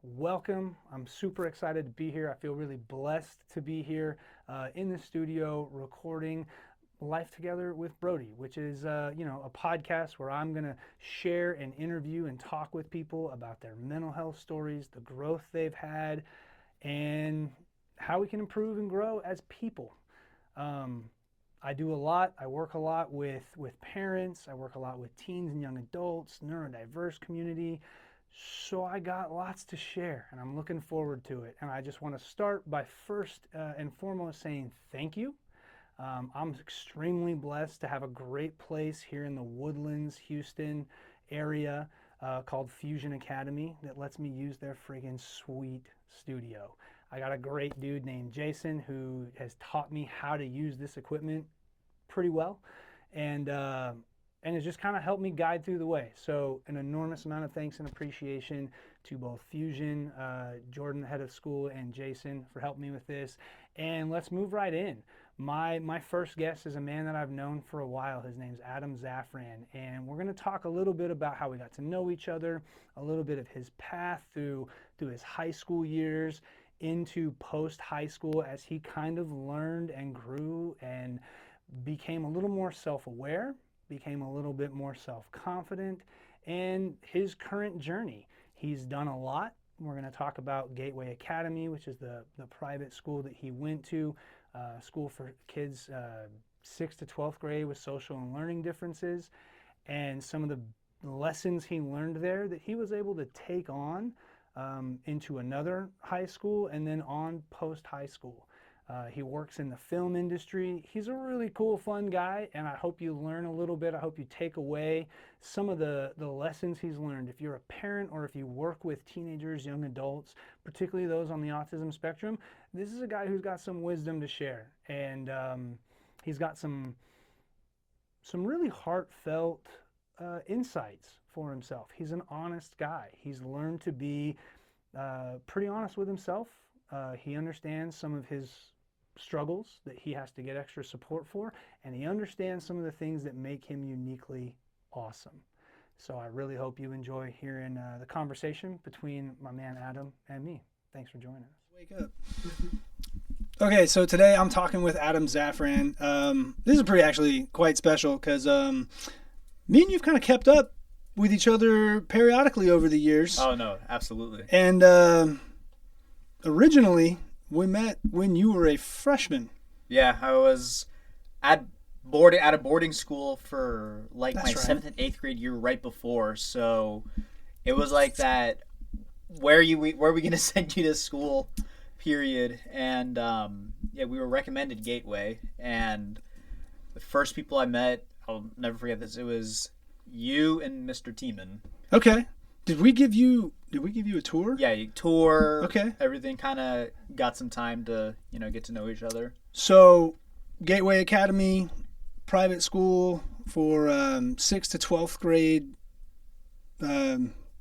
welcome. I'm super excited to be here. I feel really blessed to be here in the studio recording Life Together with Brody, which is a podcast where I'm going to share and interview and talk with people about their mental health stories, the growth they've had, and how we can improve and grow as people. Um, I do a lot. I work a lot with parents. I work a lot with teens and young adults, neurodiverse community. So I got lots to share, and I'm looking forward to it. And I just want to start by first and foremost saying thank you. I'm extremely blessed to have a great place here in the Woodlands, Houston area called Fusion Academy that lets me use their friggin' sweet studio. I got a great dude named Jason who has taught me how to use this equipment pretty well, and has just kind of helped me guide through the way. So an enormous amount of thanks and appreciation to both Fusion, Jordan, the head of school, and Jason for helping me with this. And let's move right in. My first guest is a man that I've known for a while. His name's Adam Zafran, and we're going to talk a little bit about how we got to know each other, a little bit of his path through his high school years into post high school as he kind of learned and grew and became a little more self-aware, became a little bit more self-confident, and his current journey. He's done a lot. We're going to talk about Gateway Academy, which is the private school that he went to, school for kids 6th to 12th grade with social and learning differences, and some of the lessons he learned there that he was able to take on into another high school and then on post high school. He works in the film industry. He's a really cool, fun guy, and I hope you learn a little bit. I hope you take away some of the lessons he's learned. If you're a parent or if you work with teenagers, young adults, particularly those on the autism spectrum, this is a guy who's got some wisdom to share, and he's got some really heartfelt insights for himself. He's an honest guy. He's learned to be pretty honest with himself. He understands some of his struggles that he has to get extra support for, and he understands some of the things that make him uniquely awesome. So I really hope you enjoy hearing the conversation between my man Adam and me. Thanks for joining us. Wake up. Okay, so today I'm talking with Adam Zafran. This is pretty actually quite special because me and you've kind of kept up with each other periodically over the years. Oh, no, absolutely. And originally, we met when you were a freshman. Yeah, I was at a boarding school for like That's my right. 7th and 8th grade year right before. So it was like that, where are we going to send you to school period. And yeah, we were recommended Gateway. And the first people I met, I'll never forget this, it was you and Mr. Tiemann. Okay. Did we give you a tour? Yeah, you tour. Okay. Everything, kind of got some time to, get to know each other. So, Gateway Academy, private school for 6th to 12th grade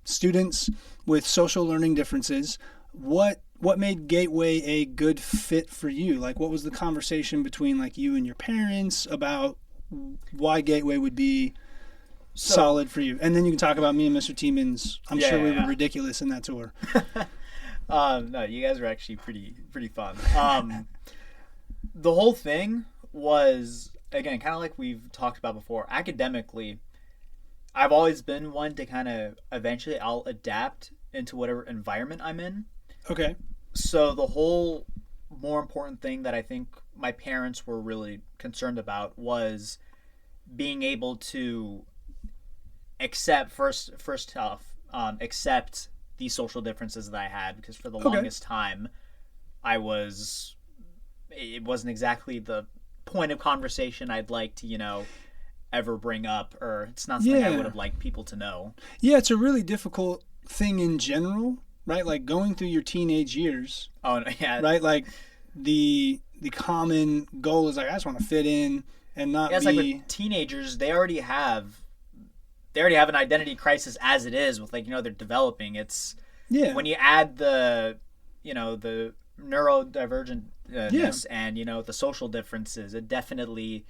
students with social learning differences. What made Gateway a good fit for you? Like, what was the conversation between like you and your parents about why Gateway would be solid for you? And then you can talk about me and Mr. Tiemann's. I'm sure we were ridiculous in that tour. No, you guys were actually pretty fun. The whole thing was, again, kind of like we've talked about before, academically, I've always been one to kind of eventually I'll adapt into whatever environment I'm in. Okay. So the whole more important thing that I think my parents were really concerned about was being able to accept accept these social differences that I had, because for the longest time it wasn't exactly the point of conversation I'd like to ever bring up, or it's not something I would have liked people to know. Yeah, it's a really difficult thing in general, right? Like going through your teenage years. Oh, no, yeah. Right? Like the common goal is like, I just want to fit in and not it's be... like with teenagers, they already have an identity crisis as it is with they're developing. It's when you add the neurodivergentness and the social differences, it definitely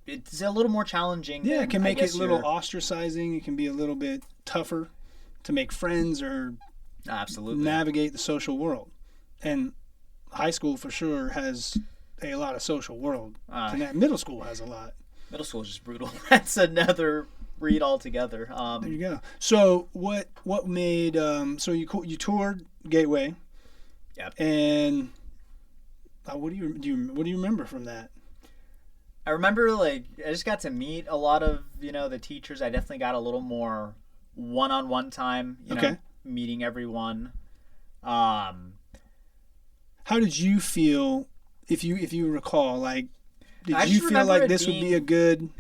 it's a little more challenging. Yeah, it can make it a little ostracizing. It can be a little bit tougher to make friends or Absolutely. navigate the social world. And high school for sure has a lot of social world. And middle school has a lot. Middle school is just brutal. That's another read altogether. There you go. So what made so you toured Gateway? Yep. And what do you remember from that? I remember, like, I just got to meet a lot of, the teachers. I definitely got a little more one-on-one time, Okay. meeting everyone. How did you feel, if you recall, like, did you feel like this would be a good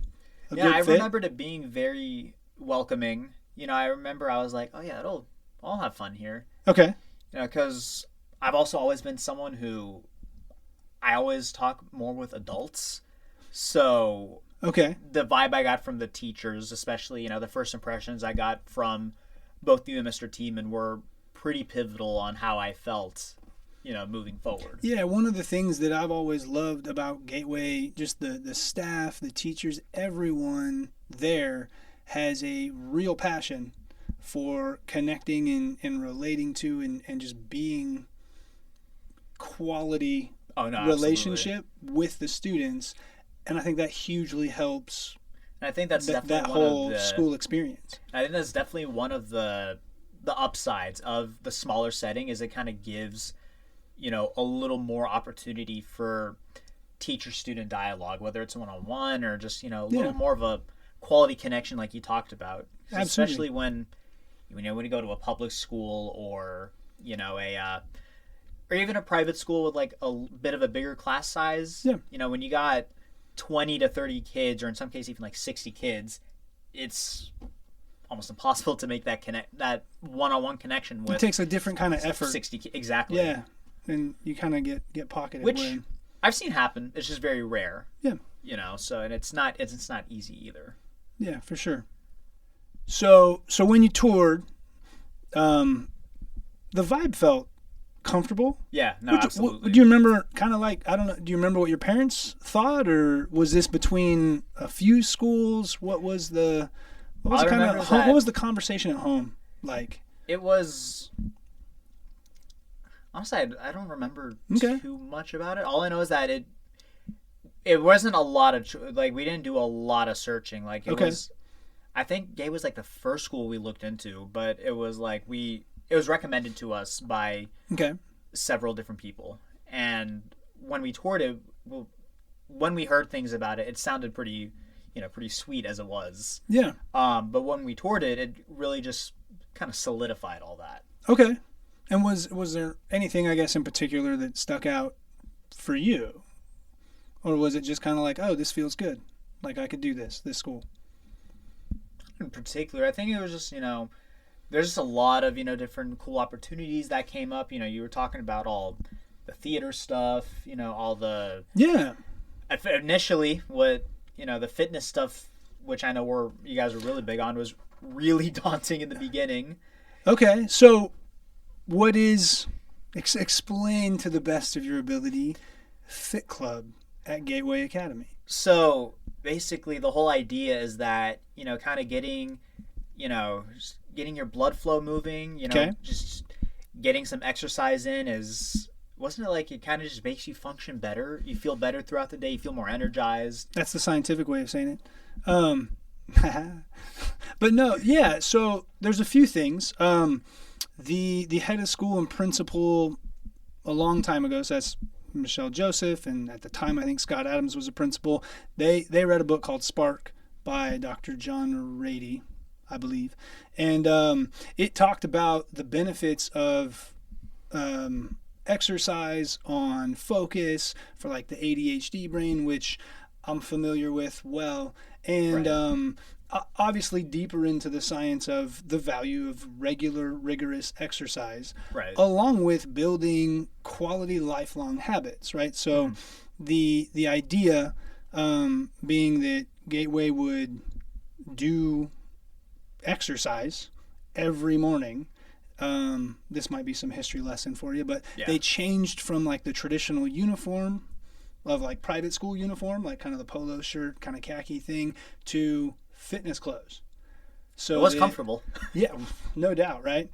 fit? I remembered it being very welcoming. I remember I was like, oh yeah, I'll have fun here. Okay. Because I've also always been someone who I always talk more with adults. So Okay. the vibe I got from the teachers, especially, the first impressions I got from both you and Mr. Tiemann were pretty pivotal on how I felt, moving forward. Yeah, one of the things that I've always loved about Gateway, just the staff, the teachers, everyone there has a real passion for connecting and relating to and just being quality relationship with the students. And I think that hugely helps. And I think that's definitely that whole school experience. I think that's definitely one of the upsides of the smaller setting is it kind of gives, a little more opportunity for teacher-student dialogue, whether it's one-on-one or just, a little more of a quality connection like you talked about. Absolutely. Especially when you go to a public school or, or even a private school with like a bit of a bigger class size. Yeah. When you got 20 to 30 kids, or in some cases even like 60 kids, it's almost impossible to make that one-on-one connection with. It takes a different kind of effort. 60 exactly. Yeah, and you kind of get pocketed. Which I've seen happen. It's just very rare. Yeah. So and it's not easy either. Yeah, for sure. So when you toured, the vibe felt comfortable. Yeah, no, absolutely. Do you remember kind of like, I don't know, do you remember what your parents thought, or was this between a few schools? What was the conversation at home like? It was, honestly, I don't remember too much about it. All I know is that it wasn't a lot of, we didn't do a lot of searching. Like, it was, I think Gay was like the first school we looked into, but it was like it was recommended to us by several different people. And when we toured it, when we heard things about it, it sounded pretty sweet as it was. Yeah. But when we toured it, it really just kind of solidified all that. Okay. And was there anything, I guess, in particular that stuck out for you? Or was it just kind of like, oh, this feels good. Like, I could do this school? In particular, I think it was just, there's just a lot of, different cool opportunities that came up. You were talking about all the theater stuff, all the... Yeah. Initially, the fitness stuff, which I know you guys were really big on, was really daunting in the beginning. Okay, so what is... Explain to the best of your ability, Fit Club at Gateway Academy. So, basically, the whole idea is that, kind of getting your blood flow moving, just getting some exercise in wasn't it like it kind of just makes you function better? You feel better throughout the day. You feel more energized. That's the scientific way of saying it. But no, yeah, so there's a few things. The head of school and principal a long time ago, so that's Michelle Joseph, and at the time I think Scott Adams was a principal. They read a book called Spark by Dr. John Rady, I believe, and it talked about the benefits of exercise on focus for like the ADHD brain, which I'm familiar with well, and obviously deeper into the science of the value of regular rigorous exercise, along with building quality lifelong habits, right? So the idea being that Gateway would do exercise every morning. This might be some history lesson for you, but they changed from like the traditional uniform of like private school uniform, like kind of the polo shirt, kind of khaki thing, to fitness clothes. So it was comfortable. Yeah, no doubt, right?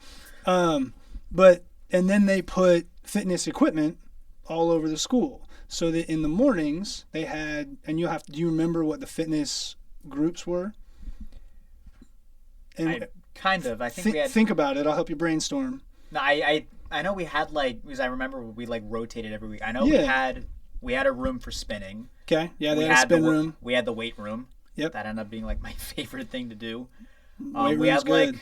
And then they put fitness equipment all over the school, so that in the mornings they had, and do you remember what the fitness groups were? And I think we had. think about it. I'll help you brainstorm. No, I know we had because I remember we rotated every week. I know Yeah. we had a room for spinning. Okay. Yeah, they We had a had spin room. We had the weight room. Yep. That ended up being my favorite thing to do. Weight We room's had good.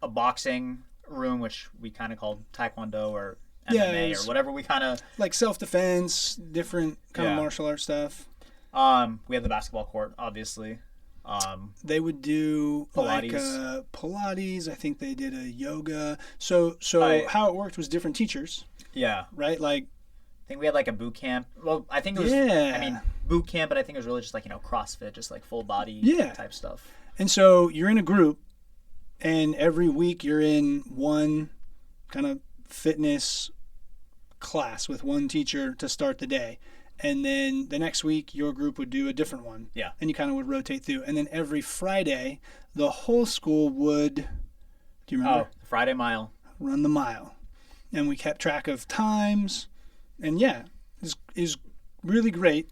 a boxing room, which we kind of called Taekwondo or Yeah, MMA it was or whatever we kind of. Like self-defense, different kind of Yeah. martial arts stuff. We had the basketball court, obviously. They would do Pilates. Pilates. I think they did a yoga. So how it worked was different teachers, Yeah. right? Like, I think we had a boot camp. Well, I think it was. Yeah. I mean, boot camp, but I think it was really just CrossFit, just full body type stuff. and so you're in a group, and every week you're in one kind of fitness class with one teacher to start the day. And then the next week, your group would do a different one. Yeah. And you kind of would rotate through. And then every Friday, the whole school would, do you remember? Oh, Friday Mile. Run the mile. And we kept track of times. And yeah, is really great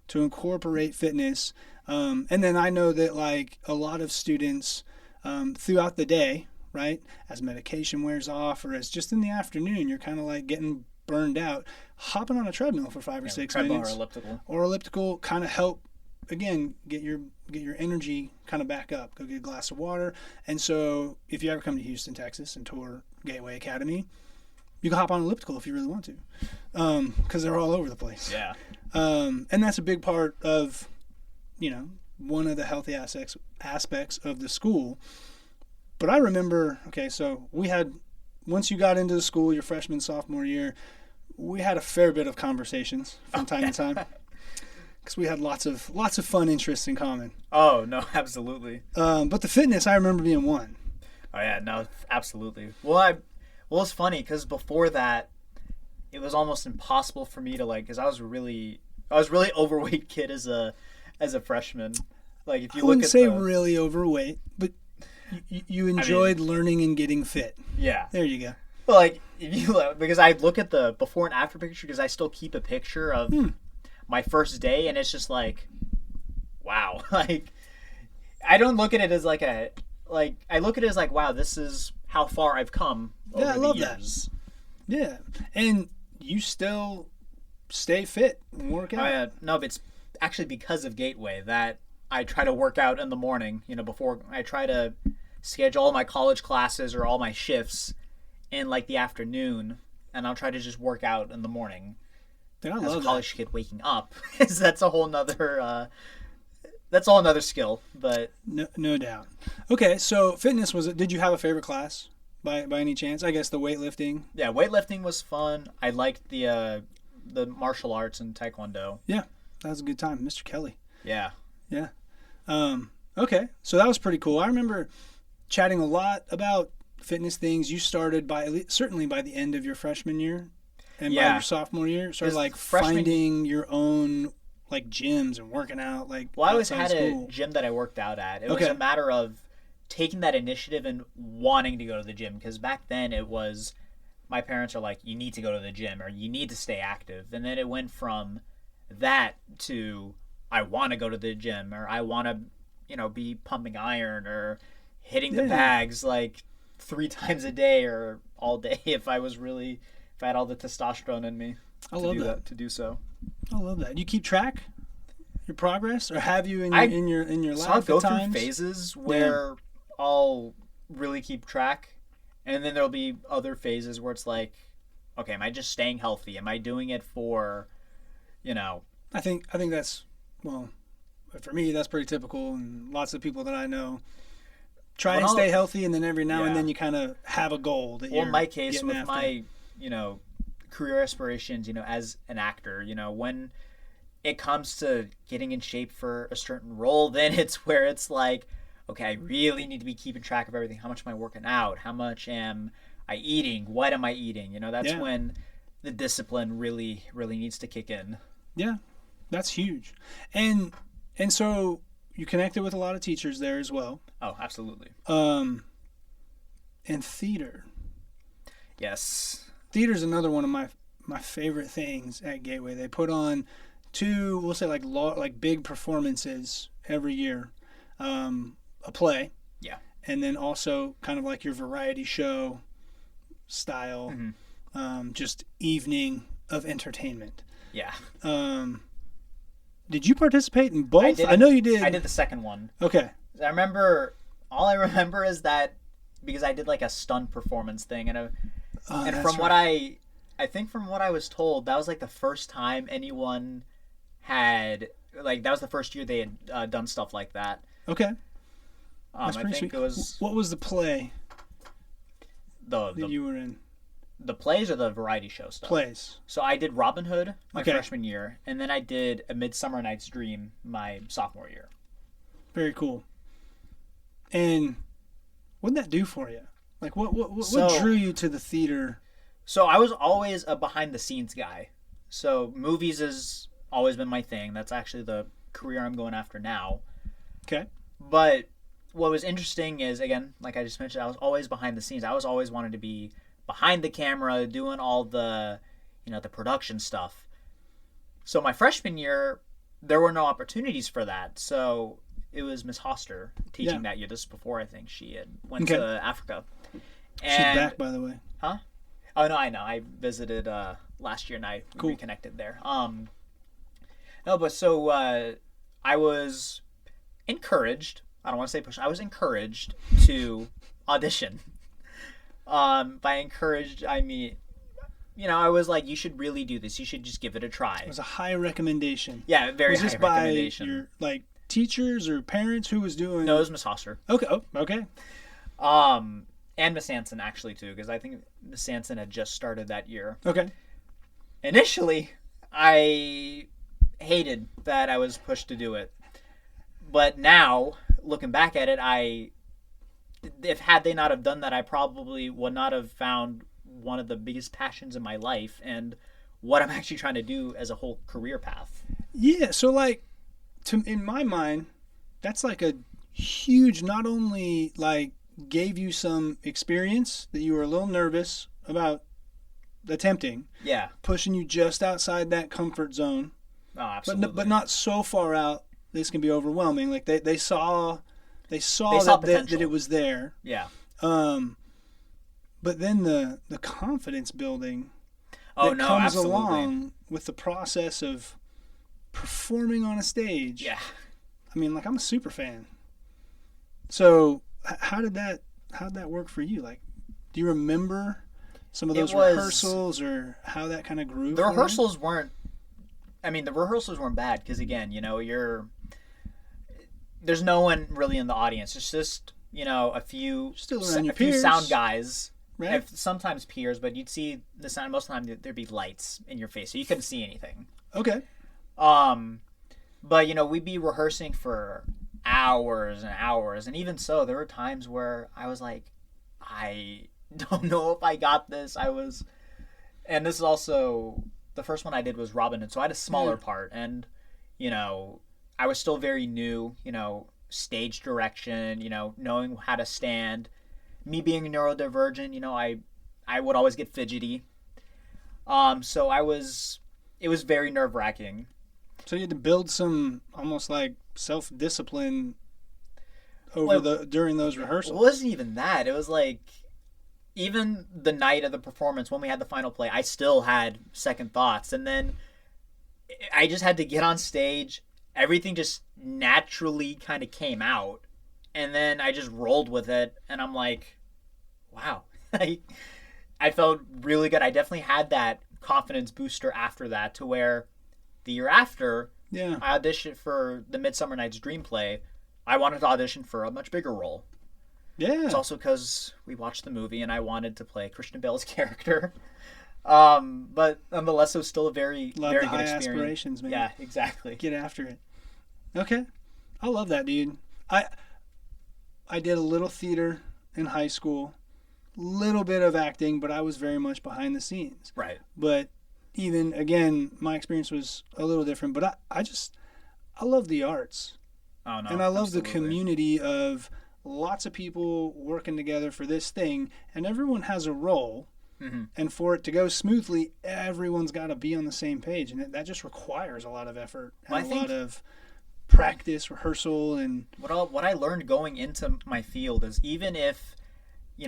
to incorporate fitness. And then I know that a lot of students throughout the day, right, as medication wears off or as just in the afternoon, you're kind of getting burned out, hopping on a treadmill for 5 or 6 minutes Or elliptical kind of help again get your energy kind of back up. Go get a glass of water. And so if you ever come to Houston, Texas and tour Gateway Academy, you can hop on elliptical if you really want to, because they're all over the place. Yeah. And that's a big part of one of the healthy aspects of the school. But I remember, so we had, once you got into the school your freshman, sophomore year, we had a fair bit of conversations from time to time, because we had lots of fun interests in common. Oh no, absolutely. But the fitness, I remember being one. Oh yeah, no, absolutely. Well, it's funny because before that, it was almost impossible for me to because I was really overweight kid as a freshman. If you I wouldn't look at say really overweight, but you enjoyed learning and getting fit. Yeah. There you go. Well, if you because I look at the before and after picture, because I still keep a picture of my first day, and it's just wow. I don't look at it as I look at it as wow, this is how far I've come over I love the years. That. Yeah, and you still stay fit and work out. No, but it's actually because of Gateway that I try to work out in the morning. Before I try to schedule all my college classes or all my shifts in the afternoon, and I'll try to just work out in the morning. I love as a that. college kid waking up, that's a whole nother that's all another skill. But no doubt. Okay, so fitness did you have a favorite class by any chance? I guess the weightlifting. Yeah, weightlifting was fun. I liked the martial arts and taekwondo. Yeah, that was a good time, Mr. Kelly. Yeah. Yeah. Okay, so that was pretty cool. I remember chatting a lot about fitness things. You started certainly by the end of your freshman year, and by your sophomore year, started finding your own gyms and working out. I always had a gym that I worked out at. It was a matter of taking that initiative and wanting to go to the gym, because back then it was my parents are you need to go to the gym or you need to stay active, and then it went from that to I want to go to the gym, or I want to be pumping iron or hitting the bags 3 times a day or all day if I had all the testosterone in me. I love that to do so. I love that. You keep track your progress, or have you in your life? So I'll go at times? through phases where I'll really keep track, and then there'll be other phases where it's okay, am I just staying healthy? Am I doing it for, I think that's, well, for me that's pretty typical, and lots of people that I know try and stay healthy, and then every now and then you kind of have a goal that you're in my case with after. my career aspirations, as an actor, when it comes to getting in shape for a certain role, then it's where it's okay, I really need to be keeping track of everything. How much am I working out? How much am I eating? What am I eating? That's when the discipline really, really needs to kick in. Yeah, that's huge. And so you connected with a lot of teachers there as well. Oh, absolutely. And theater. Yes. Theater's another one of my favorite things at Gateway. They put on two, we'll say like big performances every year, a play, Yeah. and then also kind of like your variety show style, just evening of entertainment. Yeah. Did you participate in both? did. I know you did. I did the second one. Okay. All I remember is that because I did like a stunt performance thing, and That's from what right. I think from what I was told, that was like the first time anyone had like that was the first year they had done stuff like that. Okay. I That's pretty think sweet. it was What was the play that the you were in? the plays or the variety show stuff. Plays. So I did Robin Hood my Okay. freshman year, and then I did A Midsummer Night's Dream my sophomore year. Very cool. And what did that do for you? Like, what So- drew you to the theater? So I was always a behind the scenes guy. So movies has always been my thing. That's actually the career I'm going after now. Okay. But what was interesting is, again, like I just mentioned, I was always behind the scenes. I was always wanted to be behind the camera, doing all the, the production stuff. So my freshman year, there were no opportunities for that. So it was Miss Hoster teaching that year. This is before I think she had went Okay. to Africa. She's And, back, by the way. Huh? Oh no, I know. I visited last year and I Cool. reconnected there. No, but so I was encouraged. I don't want to say push. I was encouraged to audition. By encouraged, I mean, I was like, you should really do this. You should just give it a try. It was a high recommendation. Yeah, very Was high this by recommendation. your like teachers or parents? Who was doing? No, it was Miss Hoster. Okay. Oh, okay. And Miss Sanson actually too, because I think Miss Sanson had just started that year. Okay. Initially, I hated that I was pushed to do it, but now looking back at it, if had they not have done that, I probably would not have found one of the biggest passions in my life and what I'm actually trying to do as a whole career path. Yeah. So like, in my mind, that's like a huge. Not only like gave you some experience that you were a little nervous about attempting, Yeah. pushing you just outside that comfort zone, Oh, absolutely. but not so far out this can be overwhelming. Like they saw saw that potential. it was there. Yeah. But then the confidence building Oh that no, comes absolutely. along with the process of performing on a stage. Yeah. I mean, like, I'm a super fan. So how did that work for you? Like, do you remember some of those rehearsals or how that kind of grew? The for you? rehearsals weren't. I mean, the rehearsals weren't bad because again, there's no one really in the audience. It's just a few Still around your a few peers. sound guys. Right. And sometimes peers, but you'd see the sound. Most of the time, there'd be lights in your face, so you couldn't see anything. Okay. But we'd be rehearsing for hours and hours, and even so, there were times where I was like, I don't know if I got this. And this is also the first one I did was Robin Hood, so I had a smaller part, and I was still very new. Stage direction, knowing how to stand. Me being neurodivergent, I would always get fidgety. So it was very nerve-wracking. So you had to build some almost like self-discipline during those It rehearsals. wasn't even that. It was like, even the night of the performance, when we had the final play, I still had second thoughts. And then I just had to get on stage. Everything just naturally kind of came out. And then I just rolled with it. And I'm like, wow. I felt really good. I definitely had that confidence booster after that, to where the year after, Yeah. I auditioned for the Midsummer Night's Dream play. I wanted to audition for a much bigger role. Yeah. It's also because we watched the movie and I wanted to play Christian Bale's character. But nonetheless, it was still a very, Love very the good high experience. aspirations, man. Yeah, exactly. Get after it. Okay. I love that, dude. I did a little theater in high school, little bit of acting, but I was very much behind the scenes. Right. But even, again, my experience was a little different. But I love the arts. Oh, no. And I love the absolutely. community of lots of people working together for this thing. And everyone has a role. Mm-hmm. And for it to go smoothly, everyone's got to be on the same page. And that just requires a lot of effort and Well, I think lot of practice, rehearsal, and what I learned going into my field is, even if,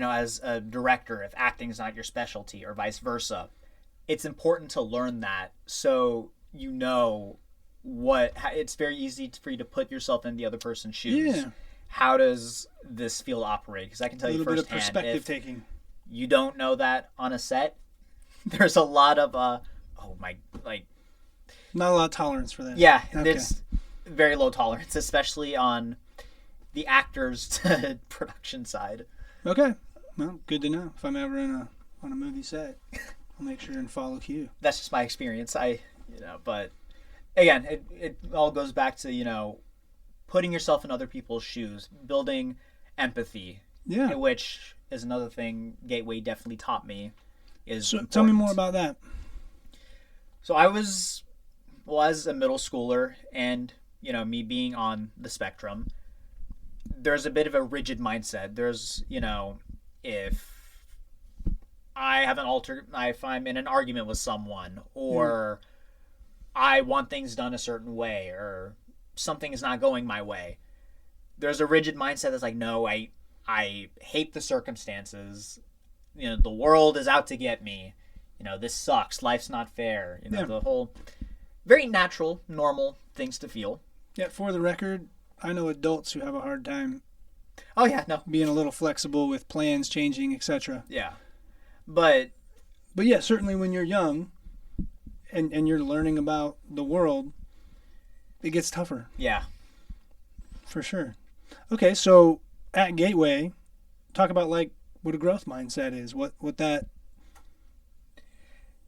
as a director, if acting is not your specialty or vice versa, it's important to learn that, so it's very easy for you to put yourself in the other person's shoes. Yeah. How does this field operate? Because I can tell a you little bit of firsthand, perspective if taking. you don't know that on a set, there's a lot of Not a lot of tolerance for that. yeah, Okay. it's very low tolerance, especially on the actors to production side. Okay. Well, good to know. If I'm ever on a movie set, I'll make sure and follow cue. That's just my experience. But again, it all goes back to, putting yourself in other people's shoes, building empathy, Yeah. which is another thing Gateway definitely taught me. So tell me more about that. So I was, as a middle schooler, and me being on the spectrum, there's a bit of a rigid mindset. There's, if if I'm in an argument with someone, or I want things done a certain way, or something is not going my way, there's a rigid mindset that's like, no, I hate the circumstances. The world is out to get me. This sucks. Life's not fair. The whole very natural, normal things to feel. Yeah, for the record, I know adults who have a hard time Oh yeah, no. being a little flexible with plans changing, etc. Yeah. But yeah, certainly when you're young and you're learning about the world, it gets tougher. yeah. For sure. Okay, so at Gateway, talk about like what a growth mindset is. What that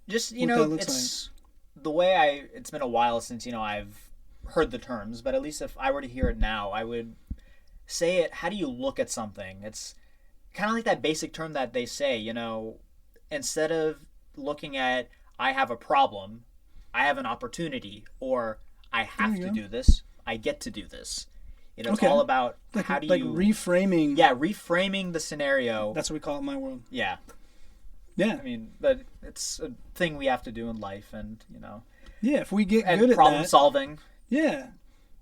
Just, what that looks it's the way it's been a while since, I've heard the terms, but at least if I were to hear it now, I would say it, how do you look at something? It's kind of like that basic term that they say, instead of looking at, I have a problem, I have an opportunity, or I have to do this, I get to do this. It's Okay. all about like, how do like you reframing. Yeah, reframing the scenario. That's what we call it in my world. Yeah. Yeah. I mean, but it's a thing we have to do in life, and Yeah, if we get and good at problem that. solving. Yeah.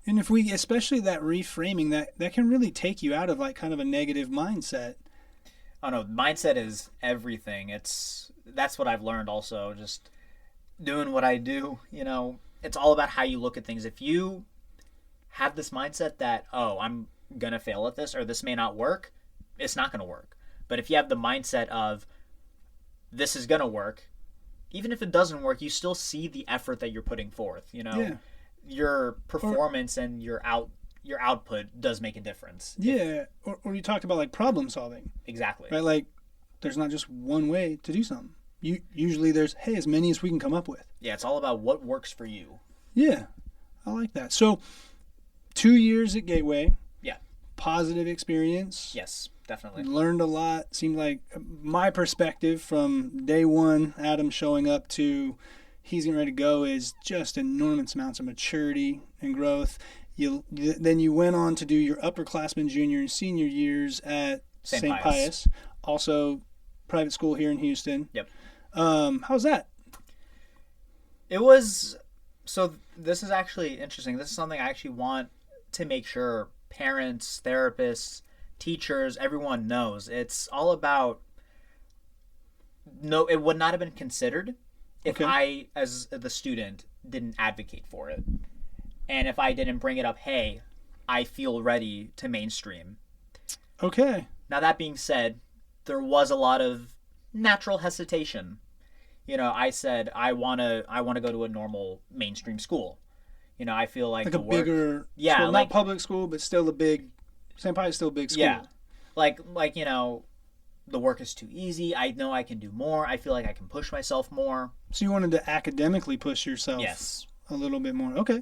And if we, especially that reframing, that can really take you out of like kind of a negative mindset. Oh no, mindset is everything. That's what I've learned also, just doing what I do, it's all about how you look at things. If you have this mindset that, oh, I'm going to fail at this, or this may not work, it's not going to work. But if you have the mindset of, this is going to work, even if it doesn't work, you still see the effort that you're putting forth, Yeah. Your performance and your output does make a difference. Yeah. Or you talked about like problem solving, Exactly. right? Like there's not just one way to do something. Usually there's, hey, as many as we can come up with. Yeah, it's all about what works for you. Yeah. I like that. So 2 years at Gateway. Yeah. Positive experience. Yes, definitely. Learned a lot. Seemed like my perspective from day one, Adam showing up to he's getting ready to go, is just enormous amounts of maturity and growth. Then you went on to do your upperclassmen, junior and senior years at St. Pius, also private school here in Houston. Yep. How's that? It was, so this is actually interesting. This is something I actually want to make sure parents, therapists, teachers, everyone knows. It's all about, no, it would not have been considered if I, as the student, didn't advocate for it. And if I didn't bring it up, hey, I feel ready to mainstream. Okay. Now, that being said, there was a lot of natural hesitation. I said, I want to go to a normal mainstream school. I feel like a bigger school, not public school, but still a big, St. Pius is still a big school. Yeah. Like, the work is too easy. I know I can do more. I feel like I can push myself more. So you wanted to academically push yourself a little bit more. Okay.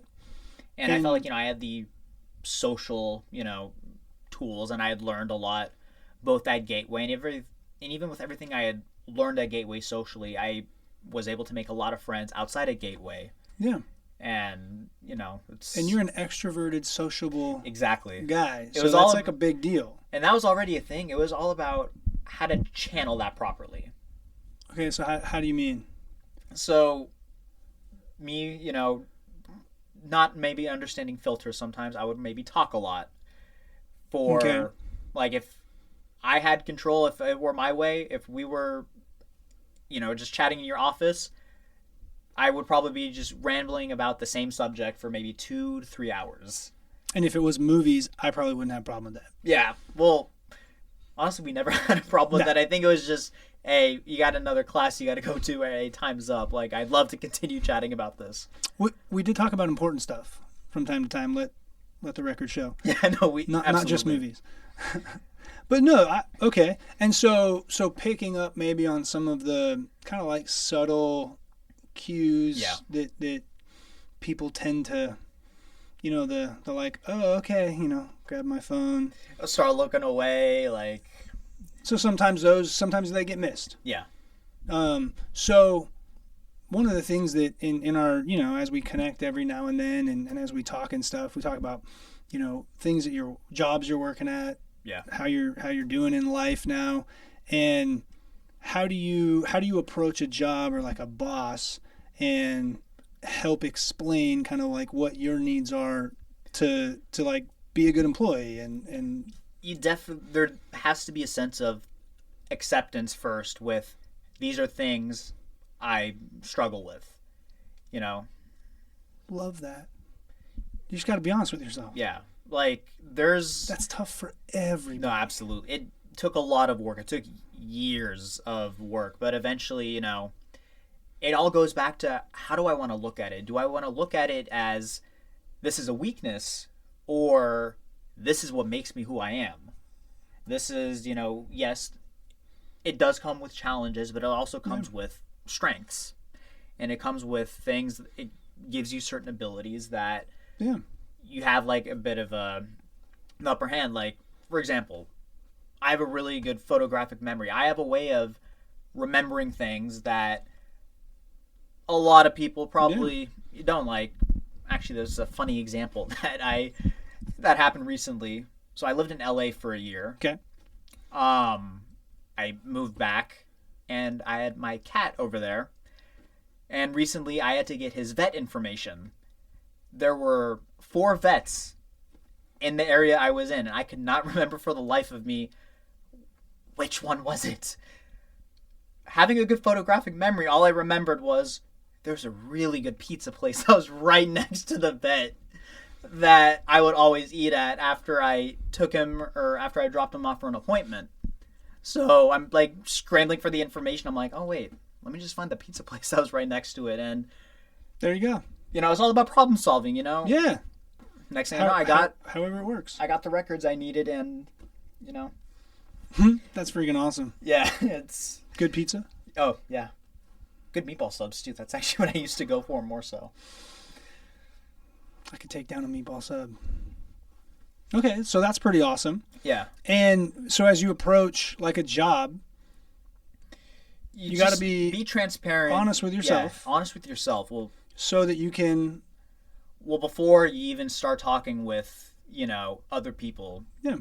And I felt like, I had the social, tools, and I had learned a lot both at Gateway and even with everything I had learned at Gateway socially, I was able to make a lot of friends outside of Gateway. Yeah. And, it's... And you're an extroverted, sociable exactly guy. So it was that's like a big deal. And that was already a thing. It was all about how to channel that properly. Okay, so how do you mean? So me, not maybe understanding filters sometimes, I would maybe talk a lot for Okay. like if I had control, if it were my way, if we were, just chatting in your office, I would probably be just rambling about the same subject for maybe 2 to 3 hours. And if it was movies, I probably wouldn't have a problem with that. Yeah. Well, honestly, we never had a problem with No. that. I think it was just, hey, you got another class you got to go to. Hey, time's up. Like, I'd love to continue chatting about this. We did talk about important stuff from time to time. Let the record show. Yeah, no, we Not just absolutely. movies. But no, okay. And so picking up maybe on some of the kind of like subtle cues Yeah. that people tend to, the like, oh, okay, grab my phone. I'll start looking away. Like, So sometimes they get missed. yeah, So one of the things that in our, as we connect every now and then and as we talk and stuff, we talk about, things that your jobs you're working at, yeah. how you're doing in life now, and how do you approach a job or like a boss and help explain kind of like what your needs are to like be a good employee and There has to be a sense of acceptance first with these are things I struggle with. love that. You just got to be honest with yourself. Yeah. Like, there's That's tough for everybody. no, absolutely. It took a lot of work. It took years of work, but eventually, it all goes back to how do I want to look at it? Do I want to look at it as this is a weakness or this is what makes me who I am? This is, yes, it does come with challenges, but it also comes with strengths. And it comes with things, it gives you certain abilities that Yeah. you have like a bit of an upper hand. Like, for example, I have a really good photographic memory. I have a way of remembering things that a lot of people probably don't. Like, actually, there's a funny example that happened recently. So I lived in LA for a year. Okay. I moved back and I had my cat over there. And recently I had to get his vet information. There were 4 vets in the area I was in, and I could not remember for the life of me which one was it. Having a good photographic memory, all I remembered was there's a really good pizza place that was right next to the vet that I would always eat at after I took him or after I dropped him off for an appointment. So I'm like scrambling for the information. I'm like, oh wait, let me just find the pizza place that was right next to it. And There you go. it's all about problem solving. Yeah. Next thing I know, I got however it works. the records I needed, and That's freaking awesome. yeah, it's Good pizza. oh yeah, good meatball subs too. That's actually what I used to go for more so. I could take down a meatball sub. Okay, so that's pretty awesome. Yeah, And so as you approach like a job, you gotta just be transparent, honest with yourself. Yeah, honest with yourself. so that you can, Before you even start talking with other people, yeah,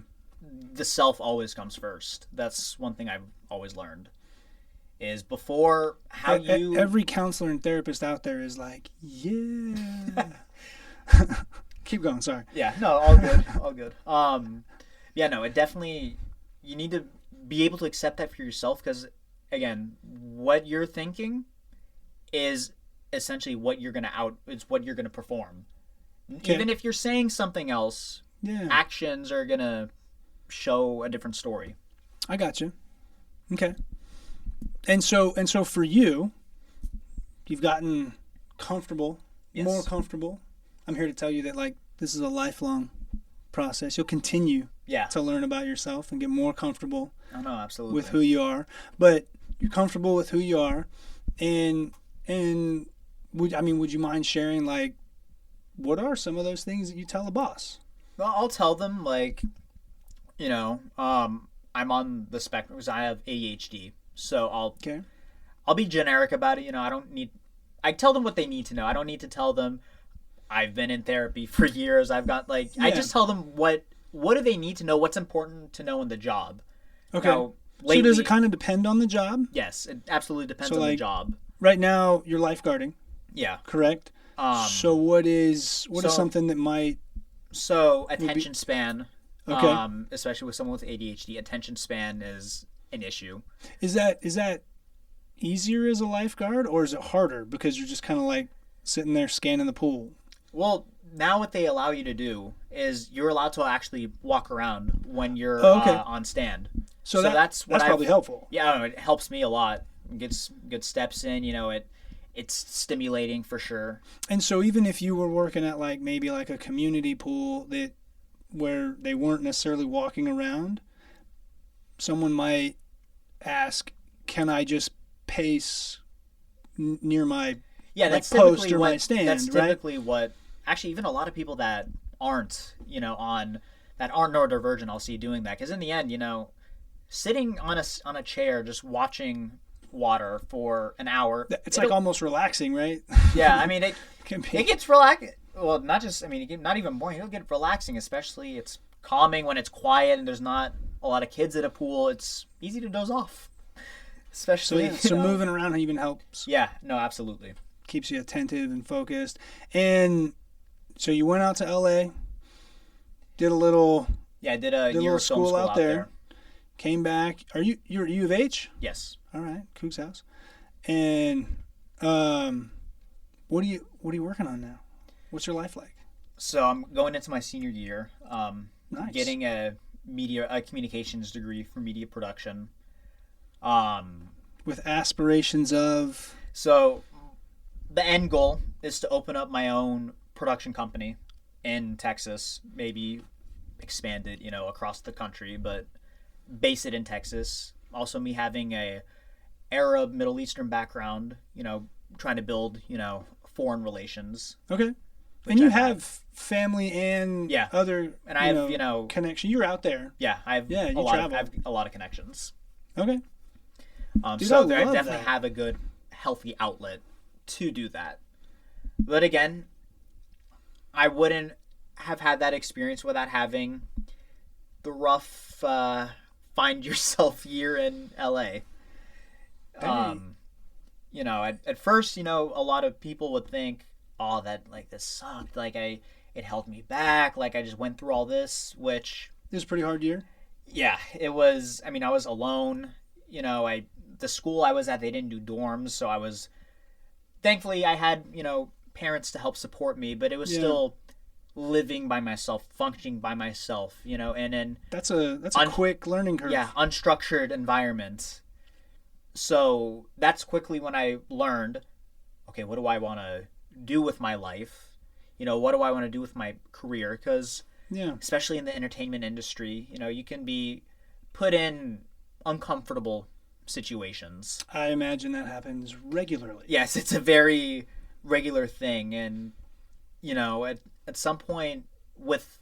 the self always comes first. That's one thing I've always learned. Is before how you every counselor and therapist out there is like, yeah. Keep going. Sorry. Yeah, no, all good, all good. Yeah, no, it definitely you need to be able to accept that for yourself because, again, what you're thinking is essentially what you're gonna it's what you're gonna perform. Okay. Even if you're saying something else, Yeah. actions are gonna show a different story. I got you. Okay. And so for you, you've gotten comfortable, Yes. more comfortable. I'm here to tell you that like this is a lifelong process. You'll continue Yeah. to learn about yourself and get more comfortable Oh no, absolutely. with who you are. But you're comfortable with who you are, and would you mind sharing like what are some of those things that you tell a boss? Well, I'll tell them like, I'm on the spectrum because I have ADHD, so Okay. I'll be generic about it. I tell them what they need to know. I don't need to tell them I've been in therapy for years. I've got I Yeah. just tell them what do they need to know, what's important to know in the job. Okay. Now, lately, So does it kind of depend on the job? yes, it absolutely depends So, on the like, job. Right now, you're lifeguarding, Yeah. correct? So what is so- something that might... So attention span, Okay. especially with someone with ADHD, attention span is an issue. Is that easier as a lifeguard, or is it harder because you're just kind of like sitting there scanning the pool? Well, now what they allow you to do is you're allowed to actually walk around when you're Okay. on stand. So that's what probably helpful. Yeah, I don't know, it helps me a lot. It gets good steps in. It's stimulating for sure. And so even if you were working at like maybe like a community pool where they weren't necessarily walking around, someone might ask, "Can I just pace near my That's post typically or what my stand?" that's right? typically what actually even a lot of people that aren't neurodivergent I'll see doing that, because in the end, sitting on a chair just watching water for an hour, It's like almost relaxing, right? yeah, I mean it Can be. it gets relaxing. Well, not just, I mean, not even boring. It'll get relaxing, especially it's calming when it's quiet and there's not a lot of kids at a pool. It's easy to doze off, So, especially. yeah, so moving around even helps. Yeah, no, absolutely. Keeps you attentive and focused. And so you went out to LA, did a little, Yeah, I did a Did a year little of film school school out out there. there. came back. You're U of H? Yes. All right, Cook's house. And what are you working on now? What's your life like? So I'm going into my senior year. Nice. Getting a communications degree for media production. With aspirations of... So the end goal is to open up my own production company in Texas, maybe expand it, across the country, but base it in Texas. Also me having a Arab Middle Eastern background, trying to build, foreign relations. Okay. which And you I've had. have family and Yeah. other And I have, connection. You're out there. Yeah, I have Yeah, you I travel. have a lot of connections. Okay. Dude, So I I love definitely that. have a good, healthy outlet to do that. But again, I wouldn't have had that experience without having the rough find yourself year in LA. At first, a lot of people would think, oh, that like this sucked. Like it held me back. Like I just went through all this, which This is a pretty hard year. yeah, it was. I mean, I was alone. The school I was at, they didn't do dorms, so I was. Thankfully, I had parents to help support me, but it was Yeah. still living by myself, functioning by myself, and in That's a quick learning curve. unstructured environment. So that's quickly when I learned, okay, what do I want to do with my life? What do I want to do with my career? Because Yeah. especially in the entertainment industry, you can be put in uncomfortable situations. I imagine that happens regularly. Yes, it's a very regular thing. And, at some point with,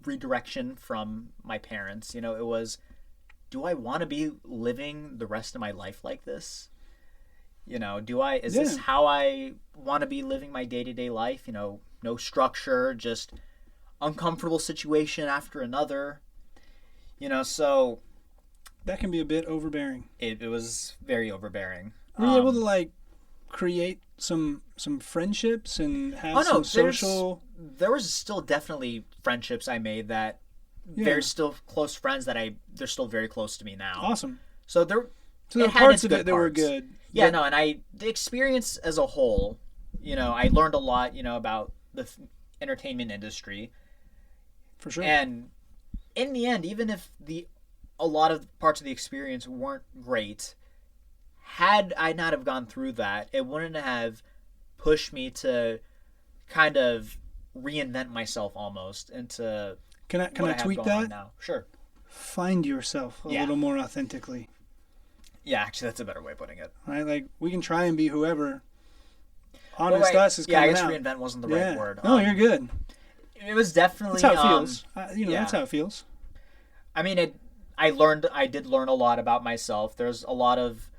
redirection from my parents, it was, do I want to be living the rest of my life like this? Is this Yeah. how I want to be living my day-to-day life? No structure, just uncomfortable situation after another. So That can be a bit overbearing. it was very overbearing. Were you able to like create some friendships and have some social? There was still definitely friendships I made that Yeah. they're still close friends that they're still very close to me now. Awesome. So there So there it are had parts its of good it that were parts. good. Yeah, no, and the experience as a whole, I learned a lot, about the entertainment industry. For sure. And in the end, even if a lot of parts of the experience weren't great, had I not have gone through that, it wouldn't have pushed me to kind of reinvent myself almost into Can I what have tweak going on that? now. Sure. Find yourself a Yeah. little more authentically. Yeah, actually, that's a better way of putting it. Right? Like we can try and be whoever. Honest Well, us is yeah, I coming guess out. reinvent wasn't the Yeah. right word. No, you're good. It was definitely That's how it feels. yeah. That's how it feels. I mean, I did learn a lot about myself. There's a lot of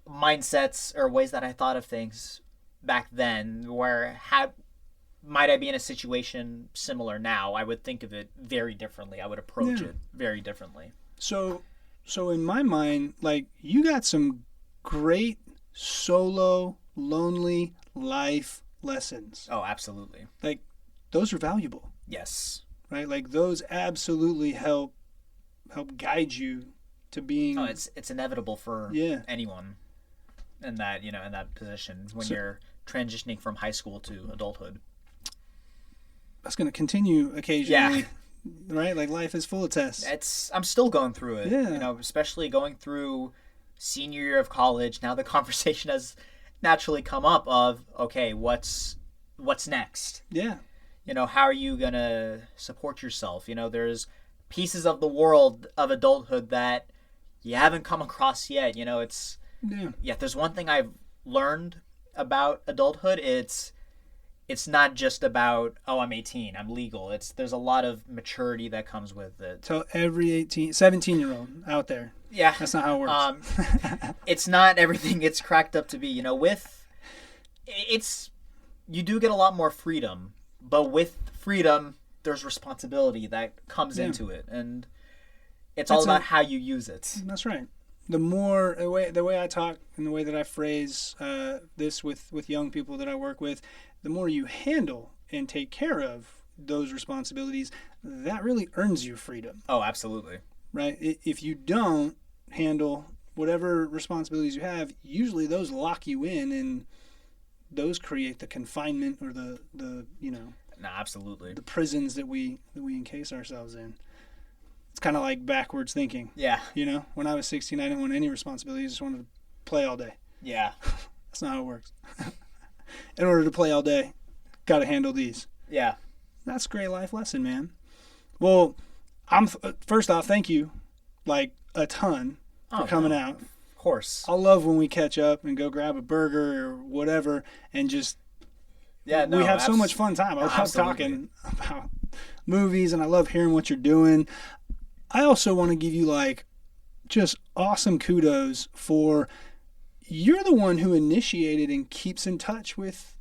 mindsets or ways that I thought of things back then where might I be in a situation similar now, I would think of it very differently. I would approach Yeah. it very differently. So So in my mind, like, you got some great solo, lonely life lessons. Oh, absolutely. Like, those are valuable, Yes. right? Like, those absolutely help guide you to being. Oh, it's inevitable for Yeah. anyone in that, in that position when So- you're transitioning from high school to adulthood. That's going to continue occasionally, Yeah. right? Like, life is full of tests. I'm still going through it. Yeah. Especially going through senior year of college. Now the conversation has naturally come up of, okay, what's next? Yeah. How are you going to support yourself? There's pieces of the world of adulthood that you haven't come across yet. If there's one thing I've learned about adulthood, it's not just about, oh, I'm 18, I'm legal. There's a lot of maturity that comes with it. So every 17-year-old out there, Yeah. that's not how it works. It's not everything it's cracked up to be. You do get a lot more freedom, but with freedom, there's responsibility that comes into it, and it's all about how you use it. That's right. The way I talk and the way that I phrase this with young people that I work with, the more you handle and take care of those responsibilities, that really earns you freedom. Oh, absolutely. Right? If you don't handle whatever responsibilities you have, usually those lock you in, and those create the confinement or the No, absolutely. the prisons that we encase ourselves in. It's kind of like backwards thinking. Yeah. When I was 16, I didn't want any responsibilities. I just wanted to play all day. Yeah. That's not how it works. In order to play all day, got to handle these. Yeah. That's a great life lesson, man. Well, first off, thank you, like, a ton for coming out. Of course. I love when we catch up and go grab a burger or whatever, and just we have so much fun time. I love talking about movies, and I love hearing what you're doing. I also want to give you, like, just awesome kudos for, you're the one who initiated and keeps in touch with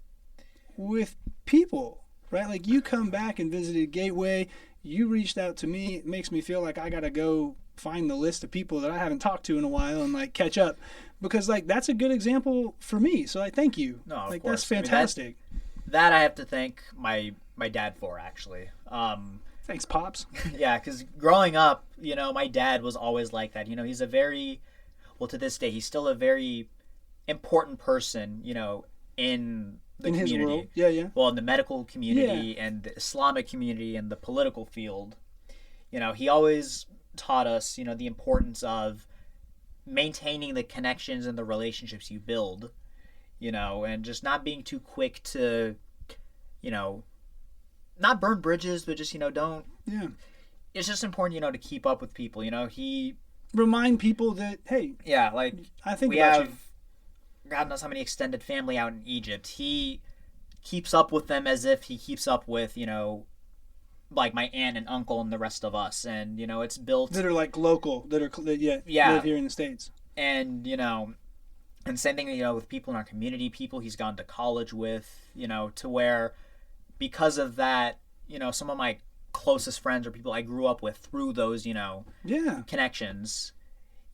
people, right? Like, you come back and visited Gateway, you reached out to me. It makes me feel like I got to go find the list of people that I haven't talked to in a while and, like, catch up, because, like, that's a good example for me. So I thank you. No, of like, course. that's fantastic. That I have to thank my dad for, actually. Thanks, Pops. Yeah, because growing up, my dad was always like that. He's to this day, he's still a very important person, in the community. His world. Yeah. Well, in the medical community and the Islamic community and the political field. He always taught us, the importance of maintaining the connections and the relationships you build, and just not being too quick to, not burn bridges, but just, don't. Yeah. It's just important, to keep up with people. He remind people that, hey, yeah, like, I think we about have God knows how many extended family out in Egypt. He keeps up with them as if he keeps up with, like, my aunt and uncle and the rest of us. And, it's built that are, like, local, that live here in the States. And, and same thing, with people in our community, people he's gone to college with, to where, because of that, some of my closest friends or people I grew up with through those, connections,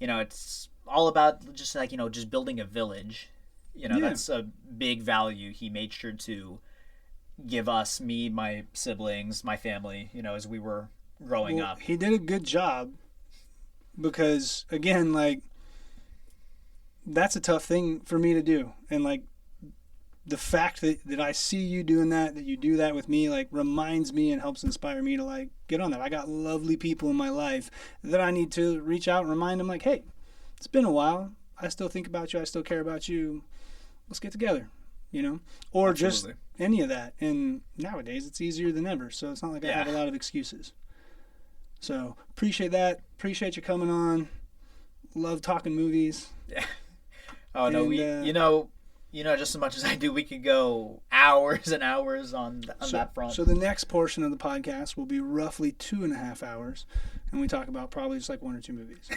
it's all about just, like, just building a village. That's a big value he made sure to give us, me, my siblings, my family, as we were growing up. He did a good job, because, again, like, that's a tough thing for me to do. And, like, the fact that I see you doing that you do that with me, like, reminds me and helps inspire me to, like, get on that. I got lovely people in my life that I need to reach out and remind them, like, hey, it's been a while. I still think about you. I still care about you. Let's get together, or Absolutely. just any of that. And nowadays it's easier than ever. So it's not like I have a lot of excuses. So appreciate that. Appreciate you coming on. Love talking movies. Yeah. Oh, no, just as much as I do, we could go hours and hours on that front. So the next portion of the podcast will be roughly 2.5 hours, and we talk about probably just like 1 or 2 movies.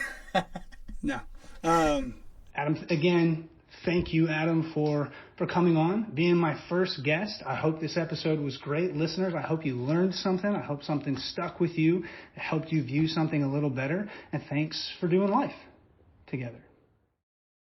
No. Adam, again, thank you, Adam, for coming on, being my first guest. I hope this episode was great. Listeners, I hope you learned something. I hope something stuck with you. It helped you view something a little better. And thanks for doing life together.